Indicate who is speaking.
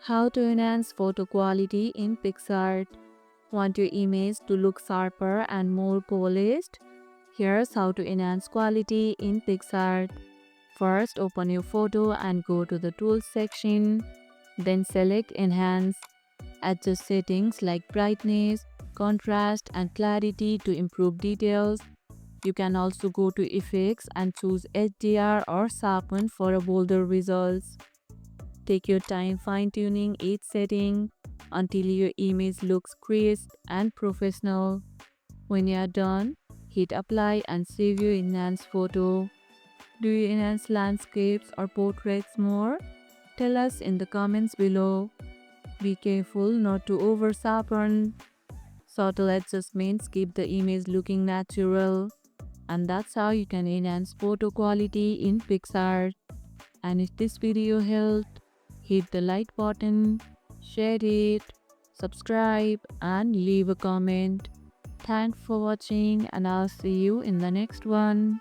Speaker 1: How to enhance photo quality in Picsart. Want your image to look sharper and more polished? Here's how to enhance quality in Picsart. First, open your photo and go to the Tools section. Then select Enhance. Adjust settings like brightness, contrast, and clarity to improve details. You can also go to Effects and choose HDR or Sharpen for a bolder results. Take your time fine-tuning each setting until your image looks crisp and professional. When you are done, hit apply and save your enhanced photo. Do you enhance landscapes or portraits more? Tell us in the comments below. Be careful not to over-sharpen. Subtle adjustments keep the image looking natural. And that's how you can enhance photo quality in Picsart. And if this video helped, hit the like button, share it, subscribe, and leave a comment. Thanks for watching, and I'll see you in the next one.